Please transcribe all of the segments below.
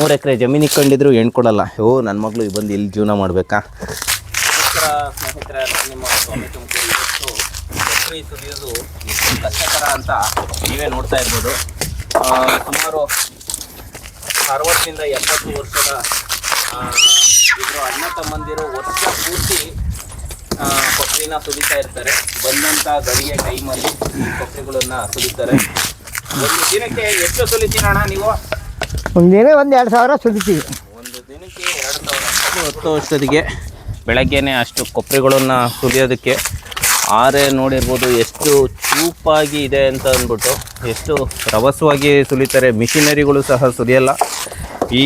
3 ಎಕರೆ ಜಮೀನು ಇಟ್ಕೊಂಡಿದ್ರು ಹೆಣ್ಣು ಕೊಡಲ್ಲ. ನನ್ನ ಮಗಳು ಬಂದು ಇಲ್ಲಿ ಜೀವನ ಮಾಡಬೇಕಾ? ಸ್ನೇಹಿತರೆ, ನಿಮ್ಮ ಸ್ವಾಮಿ ತುಮಕೂರು ಇವತ್ತು ಕೊಬ್ಬರಿ ಸುಲಿಯೋದು ಎಷ್ಟು ಕಷ್ಟಕರ ಅಂತ ನೀವೇ ನೋಡ್ತಾ ಇರ್ಬೋದು. ಸುಮಾರು 60ರಿಂದ 70 ವರ್ಷದ ಇಬ್ಬರು ಅಣ್ಣ ತಮ್ಮಂದಿರು ವರ್ಷ ಪೂರ್ತಿ ಕೊಬ್ಬರಿನ ಸುಲಿತಾ ಇರ್ತಾರೆ. ಬಂದಂಥ ಗಡಿಗೆ ಟೈಮಲ್ಲಿ ಕೊಬ್ಬರಿಗಳನ್ನು ಸುಲಿತಾರೆ. ಒಂದು ದಿನಕ್ಕೆ ಎಷ್ಟು ಸುಲಿತೀರಣ್ಣ ನೀವು? ಒಂದು ದಿನ 1-2 ಸಾವಿರ ಸುಲಿತೀವಿ. ಒಂದು ದಿನಕ್ಕೆ 2,000. 10 ವರ್ಷದಿಗೆ ಬೆಳಗ್ಗೆನೇ ಅಷ್ಟು ಕೊಬ್ಬರಿಗಳನ್ನು ಸುಲಿಯೋದಕ್ಕೆ ಆರೆ ನೋಡಿರ್ಬೋದು ಎಷ್ಟು ಚೂಪಾಗಿ ಇದೆ ಅಂತ ಅಂದ್ಬಿಟ್ಟು ಎಷ್ಟು ರಭಸವಾಗಿ ಸುಲಿತಾರೆ. ಮಿಷಿನರಿಗಳು ಸಹ ಸುಲಿಯಲ್ಲ. ಈ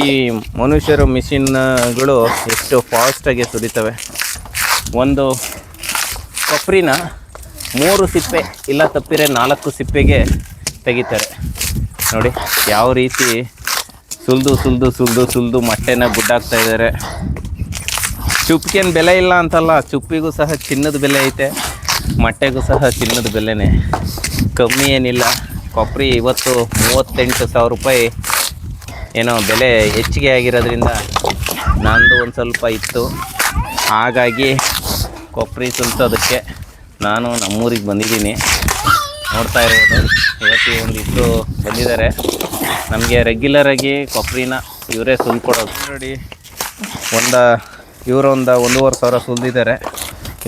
ಮನುಷ್ಯರು ಮಿಷಿನ್ಗಳು ಎಷ್ಟು ಫಾಸ್ಟಾಗಿ ಸುಲಿತವೆ. ಒಂದು ಕೊಬ್ಬರಿನ 3 ಸಿಪ್ಪೆ ಇಲ್ಲ ತಪ್ಪಿರೆ 4 ಸಿಪ್ಪೆಗೆ ತೆಗಿತಾರೆ. ನೋಡಿ ಯಾವ ರೀತಿ ಸುಲಿದು ಮೊಟ್ಟೆನ ಗುಡ್ಡಾಕ್ತಾ ಇದ್ದಾರೆ. ಚುಪ್ಪಿಗೇನು ಬೆಲೆ ಇಲ್ಲ ಅಂತಲ್ಲ, ಚುಪ್ಪಿಗೂ ಸಹ ಚಿನ್ನದ ಬೆಲೆ ಐತೆ, ಮೊಟ್ಟೆಗೂ ಸಹ ಚಿನ್ನದ ಬೆಲೆನೇ, ಕಮ್ಮಿ ಏನಿಲ್ಲ. ಕೊಬ್ಬರಿ ಇವತ್ತು 38,000 ರೂಪಾಯಿ ಏನೋ ಬೆಲೆ ಹೆಚ್ಚಿಗೆ ಆಗಿರೋದ್ರಿಂದ ನಂದು ಒಂದು ಸ್ವಲ್ಪ ಇತ್ತು. ಹಾಗಾಗಿ ಕೊಬ್ಬರಿ ಸುಲಿಸೋದಕ್ಕೆ ನಾನು ನಮ್ಮೂರಿಗೆ ಬಂದಿದ್ದೀನಿ. ನೋಡ್ತಾ ಇರ್ಬೋದು, ಇವತ್ತು ಒಂದಿಬ್ಬರು ಬಂದಿದ್ದಾರೆ ನಮಗೆ ರೆಗ್ಯುಲರಾಗಿ ಕೊಬ್ಬರಿನ ಇವರೇ ಸುಲ್ಕೊಡೋದು. ನೋಡಿ, ಇವರೊಂದು 1,500 ಸುಲಿದಿದ್ದಾರೆ,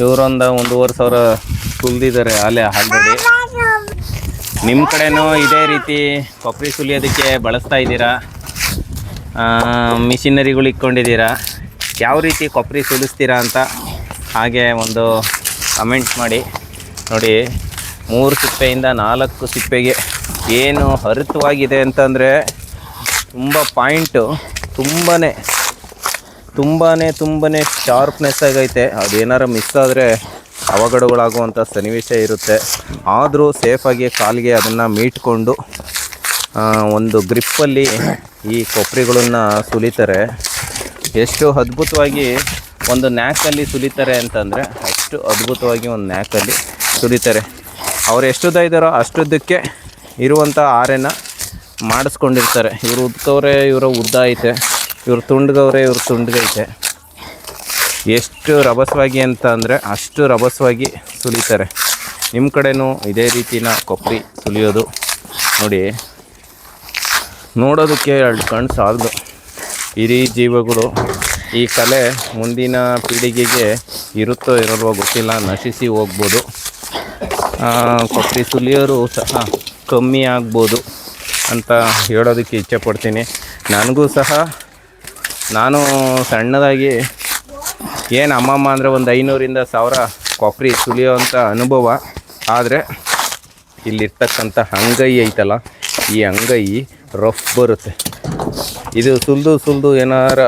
ಇವರೊಂದು 1,500 ಸುಲಿದಿದ್ದಾರೆ ಆಲ್ರೆಡಿ. ನಿಮ್ಮ ಕಡೆನೂ ಇದೇ ರೀತಿ ಕೊಬ್ಬರಿ ಸುಲಿಯೋದಕ್ಕೆ ಬಳಸ್ತಾ ಇದ್ದೀರಾ? ಮಿಷಿನರಿಗಳು ಇಟ್ಕೊಂಡಿದ್ದೀರಾ? ಯಾವ ರೀತಿ ಕೊಬ್ಬರಿ ಸುಲಿಸ್ತೀರಾ ಅಂತ ಹಾಗೆ ಒಂದು ಕಮೆಂಟ್ ಮಾಡಿ. ನೋಡಿ, 3 ಸಿಪ್ಪೆಯಿಂದ 4 ಸಿಪ್ಪೆಗೆ ಏನು ಹರಿತವಾಗಿದೆ ಅಂತಂದರೆ ತುಂಬ ಪಾಯಿಂಟು ತುಂಬಾ ಶಾರ್ಪ್ನೆಸ್ ಆಗೈತೆ. ಅದೇನಾರು ಮಿಸ್ ಆದರೆ ಅವಘಡಗಳಾಗುವಂಥ ಸನ್ನಿವೇಶ ಇರುತ್ತೆ. ಆದರೂ ಸೇಫಾಗಿ ಕಾಲಿಗೆ ಅದನ್ನು ಮೀಟ್ಕೊಂಡು ಒಂದು ಗ್ರಿಪ್ಪಲ್ಲಿ ಈ ಕೊಬ್ಬರಿಗಳನ್ನು ಸುಲಿತಾರೆ. ಎಷ್ಟು ಅದ್ಭುತವಾಗಿ ಒಂದು ನ್ಯಾಕಲ್ಲಿ ಸುಲಿತಾರೆ ಅಂತಂದರೆ ಅಷ್ಟು ಅದ್ಭುತವಾಗಿ ಒಂದು ನ್ಯಾಕಲ್ಲಿ ಸುಲಿತಾರೆ. ಅವ್ರು ಎಷ್ಟುದ್ದ ಇದ್ದಾರೋ ಅಷ್ಟುದ್ದಕ್ಕೆ ಇರುವಂಥ ಆರೆನ ಮಾಡಿಸ್ಕೊಂಡಿರ್ತಾರೆ. ಇವರು ಉದ್ದವ್ರೆ, ಇವರ ಉದ್ದ ಐತೆ, ಇವ್ರು ತುಂಡ್ಗವ್ರೆ, ಇವ್ರು ತುಂಡ್ಗೈತೆ. ಎಷ್ಟು ರಭಸವಾಗಿ ಅಂತ ಅಂದರೆ ಅಷ್ಟು ರಭಸವಾಗಿ ಸುಲಿತಾರೆ. ನಿಮ್ಮ ಕಡೆನೂ ಇದೇ ರೀತಿನ ಕೊಬ್ಬರಿ ಸುಲಿಯೋದು ನೋಡಿ, ನೋಡೋದಕ್ಕೆ 2 ಕಣ್ಣು ಸಾಲದು. ಹಿರಿ ಜೀವಗಳು ಈ ಕಲೆ ಮುಂದಿನ ಪೀಳಿಗೆಗೆ ಇರುತ್ತೋ ಇರಲ್ವೋ ಗೊತ್ತಿಲ್ಲ, ನಶಿಸಿ ಹೋಗ್ಬೋದು. ಕೊಬ್ಬರಿ ಸುಲಿಯೋರು ಸಹ ಕಮ್ಮಿ ಆಗ್ಬೋದು ಅಂತ ಹೇಳೋದಕ್ಕೆ ಇಚ್ಛೆ ಪಡ್ತೀನಿ. ನನಗೂ ಸಹ ನಾನು ಸಣ್ಣದಾಗಿ ಏನು ಅಮ್ಮಮ್ಮ ಅಂದರೆ ಒಂದು 500ರಿಂದ 1000 ಕೊಬ್ಬರಿ ಸುಲಿಯೋವಂಥ ಅನುಭವ. ಆದರೆ ಇಲ್ಲಿರ್ತಕ್ಕಂಥ ಅಂಗೈ ಐತಲ್ಲ, ಈ ಅಂಗೈ ರಫ್ ಬರುತ್ತೆ. ಇದು ಸುಲಿದು ಏನಾರ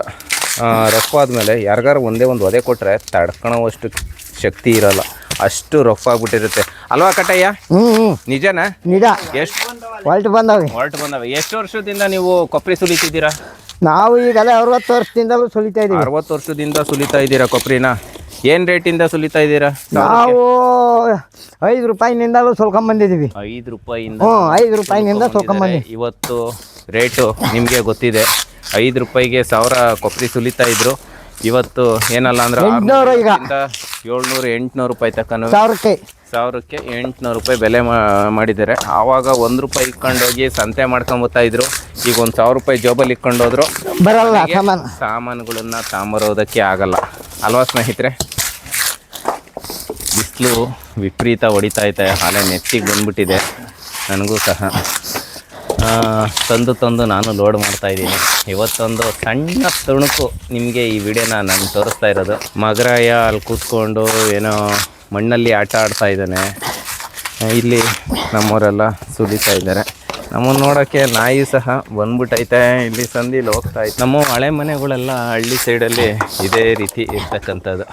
ರಫ್ ಆದಮೇಲೆ ಯಾರಿಗಾರು ಒಂದೇ ಒಂದು ಒದೆ ಕೊಟ್ಟರೆ ತಡ್ಕೊಳೋವಷ್ಟು ಶಕ್ತಿ ಇರೋಲ್ಲ, ಅಷ್ಟು ರಫ್ ಆಗಿಬಿಟ್ಟಿರುತ್ತೆ ಅಲ್ವಾ ಕಟ್ಟಯ್ಯ? ನಿಜನಾ? ನಿಜ. ಎಷ್ಟು ಹೊಲ್ಟು ಬಂದವೆ. ಎಷ್ಟು ವರ್ಷದಿಂದ ನೀವು ಕೊಬ್ಬರಿ ಸುಲಿತಿದ್ದೀರಾ? ನಾವು ಈಗಲೇ 60 ವರ್ಷದಿಂದಲೂ ಸುಲಿತಾ ಇದ್ದೀವಿ. 60 ವರ್ಷದಿಂದ ಸುಲಿತಾ ಇದ್ದೀರಾ ಕೊಬ್ಬರಿನ? ಏನು ರೇಟಿಂದ ಸುಲಿತಾ ಇದ್ದೀರಾ? ನಾವು 5 ರೂಪಾಯಿನಿಂದಲೂ ಸುಲ್ಕೊಂಬಂದಿದ್ದೀವಿ. 5 ರೂಪಾಯಿಯಿಂದ? 5 ರೂಪಾಯಿನಿಂದ ಸುಲ್ಕೊಂಬಂದಿದ್ದೀವಿ. ಇವತ್ತು ರೇಟು ನಿಮಗೆ ಗೊತ್ತಿದೆ, 5 ರೂಪಾಯಿಗೆ 1000 ಕೊಬ್ಬರಿ ಸುಲಿತಾ ಇದ್ರು. ಇವತ್ತು ಏನಲ್ಲ ಅಂದ್ರೆ 700-800 ರೂಪಾಯಿ ತಕ್ಕನು 1000ಕ್ಕೆ 800 ರೂಪಾಯಿ ಬೆಲೆ ಮಾಡಿದ್ದಾರೆ. ಆವಾಗ 1 ರೂಪಾಯಿ ಇಟ್ಕೊಂಡೋಗಿ ಸಂತೆ ಮಾಡ್ಕೊಂಬತ್ತಾ ಇದ್ರು. ಈಗ 1,000 ರೂಪಾಯಿ ಜೋಬಲ್ಲಿ ಇಟ್ಕೊಂಡೋದ್ರು ಬರಲ್ಲ, ಸಾಮಾನುಗಳನ್ನ ತಾಂಬರೋದಕ್ಕೆ ಆಗಲ್ಲ ಅಲ್ವಾ ಸ್ನೇಹಿತರೆ? ಬಿಸಿಲು ವಿಪರೀತ ಹೊಡಿತಾ ಐತೆ, ಅಲೆ ನೆತ್ತಿಗೆ ಬಂದ್ಬಿಟ್ಟಿದೆ. ನನಗೂ ಸಹ ತಂದು ನಾನು ಲೋಡ್ ಮಾಡ್ತಾಯಿದ್ದೀನಿ. ಇವತ್ತೊಂದು ಸಣ್ಣ ತುಣುಕು ನಿಮಗೆ ಈ ವಿಡಿಯೋನ ನಾನು ತೋರಿಸ್ತಾ ಇರೋದು. ಮಗರಾಯ ಅಲ್ಲಿ ಕೂತ್ಕೊಂಡು ಏನೋ ಮಣ್ಣಲ್ಲಿ ಆಟ ಆಡ್ತಾ ಇದ್ದಾನೆ. ಇಲ್ಲಿ ನಮ್ಮವರೆಲ್ಲ ಸುಲಿತಾ ಇದ್ದಾರೆ. ನಮ್ಮನ್ನು ನೋಡೋಕ್ಕೆ ನಾಯಿ ಸಹ ಬಂದ್ಬಿಟ್ಟೈತೆ. ಇಲ್ಲಿ ಸಂದಿಲಿ ಹೋಗ್ತಾಯಿತ್ತು. ನಮ್ಮ ಹಳೆ ಮನೆಗಳೆಲ್ಲ ಹಳ್ಳಿ ಸೈಡಲ್ಲಿ ಇದೇ ರೀತಿ ಇರ್ತಕ್ಕಂಥದ್ದು.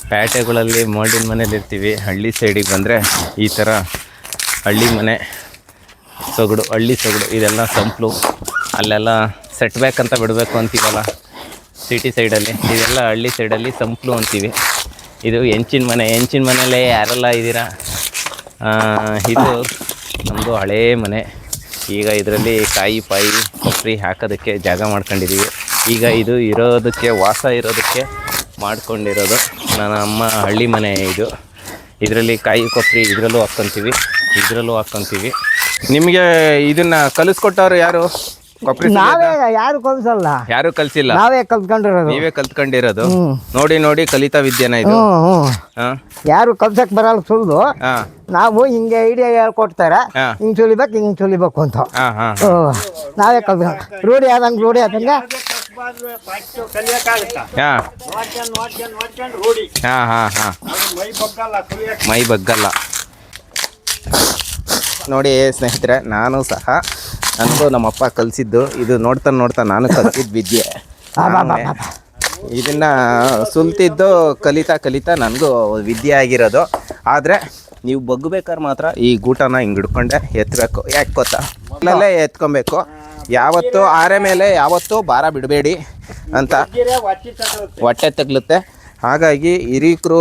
ಪೇಟೆಗಳಲ್ಲಿ ಮೋಲ್ಡಿನ ಮನೇಲಿ ಇರ್ತೀವಿ. ಹಳ್ಳಿ ಸೈಡಿಗೆ ಬಂದರೆ ಈ ಥರ ಹಳ್ಳಿ ಮನೆ, ಹಳ್ಳಿ ಸೊಗಡು ಇದೆಲ್ಲ ಸಂಪ್ಲು. ಅಲ್ಲೆಲ್ಲ ಸೆಟ್ ಬ್ಯಾಕ್ ಅಂತ ಬಿಡಬೇಕು ಅಂತೀವಲ್ಲ ಸಿಟಿ ಸೈಡಲ್ಲಿ, ಇದೆಲ್ಲ ಹಳ್ಳಿ ಸೈಡಲ್ಲಿ ಸಂಪ್ಲು ಅಂತೀವಿ. ಇದು ಹೆಂಚಿನ ಮನೆಯಲ್ಲೇ ಯಾರೆಲ್ಲ ಇದ್ದೀರಾ? ಇದು ನಮ್ಮದು ಹಳೇ ಮನೆ. ಈಗ ಇದರಲ್ಲಿ ಕಾಯಿ ಪಾಯಿ ಕೊಬ್ಬರಿ ಹಾಕೋದಕ್ಕೆ ಜಾಗ ಮಾಡ್ಕೊಂಡಿದ್ದೀವಿ. ಈಗ ಇದು ಇರೋದಕ್ಕೆ ವಾಸ ಇರೋದಕ್ಕೆ ಮಾಡ್ಕೊಂಡಿರೋದು. ನನ್ನ ಅಮ್ಮ ಹಳ್ಳಿ ಮನೆ ಇದು. ಇದರಲ್ಲಿ ಕಾಯಿ ಕೊಬ್ಬರಿ ಇದರಲ್ಲೂ ಹಾಕ್ಕೊಂತೀವಿ, ಇದರಲ್ಲೂ ಹಾಕ್ಕೊಂತೀವಿ. ನಿಮಗೆ ಇದನ್ನು ಕಲಿಸ್ಕೊಟ್ಟವ್ರು ಯಾರು? ಕೊಬ್ಬರಿ ನಾವೇ ಯಾರು ಕಲ್ಸಲ್ಲ, ಯಾರು ಕಲಿಸಿಲ್ಲ, ನಾವೇ ಕಲ್ತ್ಕೊಂಡಿರೋದು. ನೀವೇ ಕಲ್ತ್ಕೊಂಡಿರೋದು. ನೋಡಿ ನೋಡಿ ಕಲಿತಾ ವಿದ್ಯೆನ ಇದು. ಹಾಂ, ಯಾರು ಕಲ್ಸಕ್ ಬರಲ್ಲ ಸುಳ್ಳು. ಹಾಂ ನಾವು ಹಿಂಗೆ ಐಡಿಯಾ ಹೇಳ್ಕೊಡ್ತಾರೆ, ಹಾಂ ಹಿಂಗೆ ಸುಲಿಬೇಕು ಹಿಂಗೆ ಸುಲಿಬೇಕು ಅಂತ. ಹಾಂ ಹಾಂ ನಾವೇ ಕಲ್ತ್ಕೊಂಡು ರೂಢಿ ಆದಂಗೆ ಹಾಂ ಹಾಂ ಹಾಂ ಹಾಂ ಮೈ ಬಗ್ಗಲ್ಲ. ನೋಡಿ ಸ್ನೇಹಿತರೆ, ನಾನು ಸಹ ನನಗೂ ನಮ್ಮಪ್ಪ ಕಲಿಸಿದ್ದು ಇದು ನೋಡ್ತಾ ನಾನು ಕಲಿಸಿದ್ದು ವಿದ್ಯೆ. ಇದನ್ನು ಸುಲ್ತಿದ್ದು ಕಲಿತಾ ನನಗೂ ವಿದ್ಯೆ ಆಗಿರೋದು. ಆದರೆ ನೀವು ಬಗ್ಬೇಕಾದ್ರೆ ಮಾತ್ರ ಈ ಗೂಟನ ಹಿಂಗೆ ಹಿಡ್ಕೊಂಡೆ ಎತ್ತಬೇಕು. ಯಾಕೆ ಗೊತ್ತಾ? ಅಲ್ಲೇ ಎತ್ಕೊಬೇಕು. ಯಾವತ್ತೂ ಆರೆ ಮೇಲೆ ಯಾವತ್ತೂ ಭಾರ ಬಿಡಬೇಡಿ ಅಂತ ಹೊಟ್ಟೆ ತಗ್ಲುತ್ತೆ. ಹಾಗಾಗಿ ಹಿರೀಕರು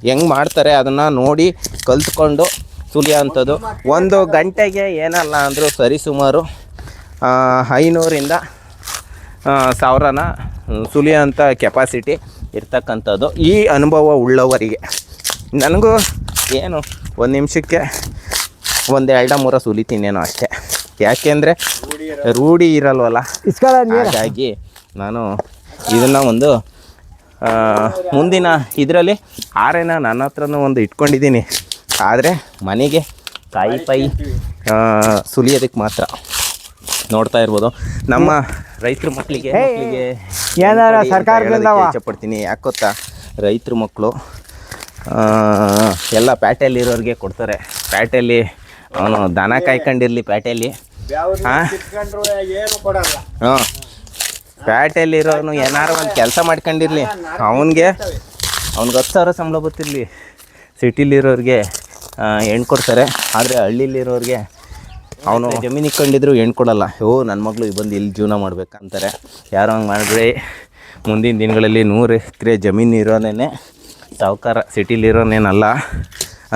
ಹೆಂಗೆ ಮಾಡ್ತಾರೆ ಅದನ್ನು ನೋಡಿ ಕಲ್ತ್ಕೊಂಡು ಸುಲಿಯೋ ಅಂಥದ್ದು. 1 ಗಂಟೆಗೆ ಏನಲ್ಲ ಅಂದರೂ ಸರಿಸುಮಾರು 500ರಿಂದ 1000ನ ಸುಲಿಯೋ ಅಂಥ ಕೆಪಾಸಿಟಿ ಇರ್ತಕ್ಕಂಥದ್ದು ಈ ಅನುಭವ ಉಳ್ಳವರಿಗೆ. ನನಗೂ ಏನು 1 ನಿಮಿಷಕ್ಕೆ 1-2-3 ಸುಲಿತೀನೇನೋ ಅಷ್ಟೇ. ಯಾಕೆಂದರೆ ರೂಢಿ ಇರಲ್ವಲ್ಲ. ಹಾಗಾಗಿ ನಾನು ಇದನ್ನು ಒಂದು ಮುಂದಿನ ಇದರಲ್ಲಿ ಆರೆನ ನನ್ನ ಹತ್ರನೂ ಒಂದು ಇಟ್ಕೊಂಡಿದ್ದೀನಿ. ಆದರೆ ಮನೆಗೆ ಕಾಯಿ ಪಾಯಿ ಸುಲಿಯೋದಕ್ಕೆ ಮಾತ್ರ. ನೋಡ್ತಾ ಇರ್ಬೋದು ನಮ್ಮ ರೈತರ ಮಕ್ಕಳಿಗೆ ಏನಾರ ಸರ್ಕಾರದಿಂದ ಇಷ್ಟಪಡ್ತೀನಿ. ಯಾಕೆ ಗೊತ್ತಾ? ರೈತರ ಮಕ್ಕಳು ಎಲ್ಲ ಪ್ಯಾಟೆಯಲ್ಲಿರೋರಿಗೆ ಕೊಡ್ತಾರೆ. ಪ್ಯಾಟೆಯಲ್ಲಿ ಅವನು ದನ ಕಾಯ್ಕೊಂಡಿರಲಿ, ಪ್ಯಾಟೆಯಲ್ಲಿ ಹಾಂ ಪ್ಯಾಟೆಯಲ್ಲಿರೋನು ಏನಾರು ಒಂದು ಕೆಲಸ ಮಾಡ್ಕೊಂಡಿರಲಿ, ಅವ್ನಿಗೆ 10,000 ಸಂಬಳ ಬರ್ತಿರಲಿ. ಸಿಟಿಲಿರೋರಿಗೆ ಹೆಣ್ಣು ಕೊಡ್ತಾರೆ, ಆದರೆ ಹಳ್ಳಿಲಿರೋರಿಗೆ ಅವನು ಜಮೀನು ಇಕ್ಕೊಂಡಿದ್ರು ಹೆಣ್ಣು ಕೊಡಲ್ಲ. ನನ್ನ ಮಗಳು ಬಂದು ಇಲ್ಲಿ ಜೀವನ ಮಾಡ್ಬೇಕಂತಾರೆ. ಯಾರೋ ಹಂಗೆ ಮಾಡಿದ್ರೆ ಮುಂದಿನ ದಿನಗಳಲ್ಲಿ 100 ಎಕರೆ ಜಮೀನು ಇರೋನೇ ಸಾಹುಕಾರ, ಸಿಟಿಲಿರೋನೇನಲ್ಲ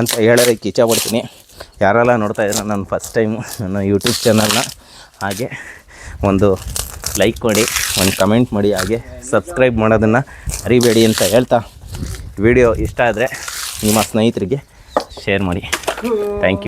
ಅಂತ ಹೇಳೋದಕ್ಕೆ ಇಚ್ಛಪಡ್ತೀನಿ. ಯಾರೆಲ್ಲ ನೋಡ್ತಾ ಇದ್ದಾರೆ ನಾನು ಫಸ್ಟ್ ಟೈಮು ನನ್ನ ಯೂಟ್ಯೂಬ್ ಚಾನಲ್ನ, ಹಾಗೆ ಒಂದು ಲೈಕ್ ಮಾಡಿ, ಒಂದು ಕಮೆಂಟ್ ಮಾಡಿ, ಹಾಗೆ ಸಬ್ಸ್ಕ್ರೈಬ್ ಮಾಡೋದನ್ನು ಮರಿಬೇಡಿ ಅಂತ ಹೇಳ್ತಾ, ವಿಡಿಯೋ ಇಷ್ಟ ಆದರೆ ನಿಮ್ಮ ಸ್ನೇಹಿತರಿಗೆ ಶೇರ್ ಮಾಡಿ. Thank you.